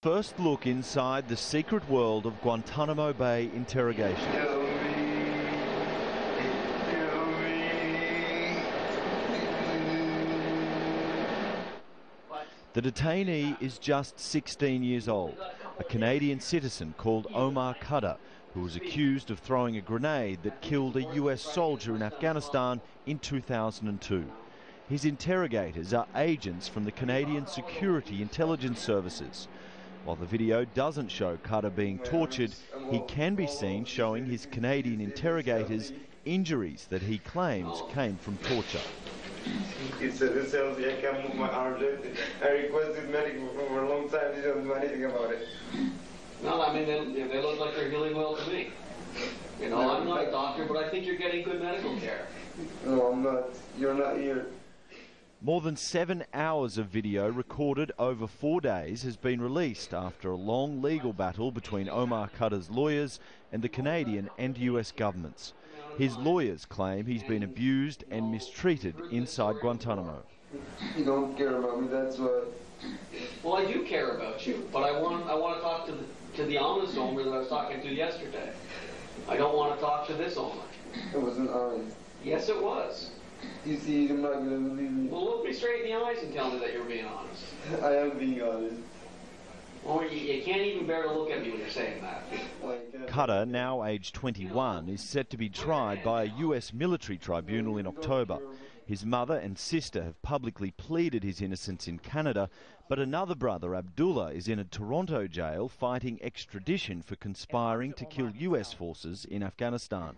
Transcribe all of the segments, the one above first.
First look inside the secret world of Guantanamo Bay interrogation. The detainee is just 16 years old, a Canadian citizen called Omar Khadr, who was accused of throwing a grenade that killed a US soldier in Afghanistan in 2002. His interrogators are agents from the Canadian Security Intelligence Services. While the video doesn't show Khadr being tortured, he can be seen showing his Canadian interrogators injuries that he claims came from torture. He said, I can't move my arms. I requested medical for a long time. They don't do anything about it. No, I mean, they look like they're healing well to me. You know, I'm not a doctor, but I think you're getting good medical care. No, I'm not. You're not here. More than 7 hours of video recorded over 4 days has been released after a long legal battle between Omar Khadr's lawyers and the Canadian and US governments. His lawyers claim he's been abused and mistreated inside Guantanamo. You don't care about me, that's why. Well, I do care about you, but I want to talk to the honest Omar that I was talking to yesterday. I don't want to talk to this Omar. It wasn't honest. Yes, it was. You see, you're not going to believe me. Well, look me straight in the eyes and tell me that you're being honest. I am being honest. Well, you can't even bear to look at me when you're saying that. Khadr, now aged 21, is set to be tried by a US military tribunal in October. His mother and sister have publicly pleaded his innocence in Canada, but another brother, Abdullah, is in a Toronto jail fighting extradition for conspiring to kill US forces in Afghanistan.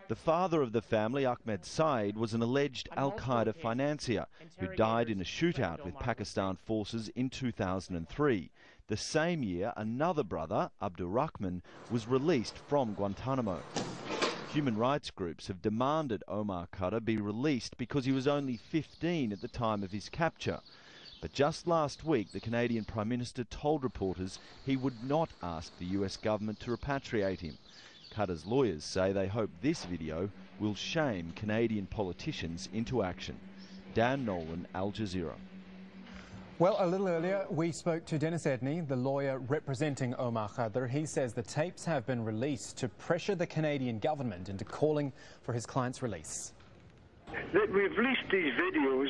The father of the family, Ahmed Saeed, was an alleged al-Qaeda financier who died in a shootout with Pakistan forces in 2003. The same year, another brother, Abdur Rahman, was released from Guantanamo. Human rights groups have demanded Omar Khadr be released because he was only 15 at the time of his capture. But just last week, the Canadian Prime Minister told reporters he would not ask the US government to repatriate him. Khadr's lawyers say they hope this video will shame Canadian politicians into action. Dan Nolan, Al Jazeera. Well, a little earlier, we spoke to Dennis Edney, the lawyer representing Omar Khadr. He says the tapes have been released to pressure the Canadian government into calling for his client's release. We've released these videos,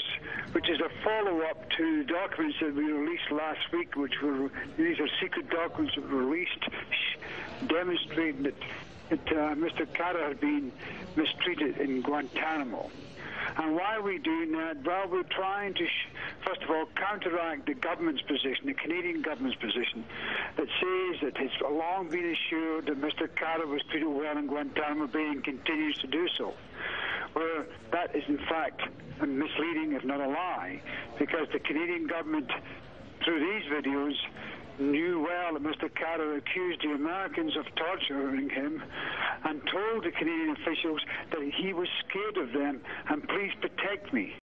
which is a follow-up to documents that we released last week, these are secret documents that were released demonstrating that Mr. Khadr had been mistreated in Guantanamo. And why are we doing that? Well, we're trying to, first of all, counteract the government's position, the Canadian government's position, that says that it's long been assured that Mr. Khadr was treated well in Guantanamo Bay and continues to do so. Where that is, in fact, misleading, if not a lie, because the Canadian government, through these videos, knew well that Mr. Khadr accused the Americans of torturing him and told the Canadian officials that he was scared of them and please protect me.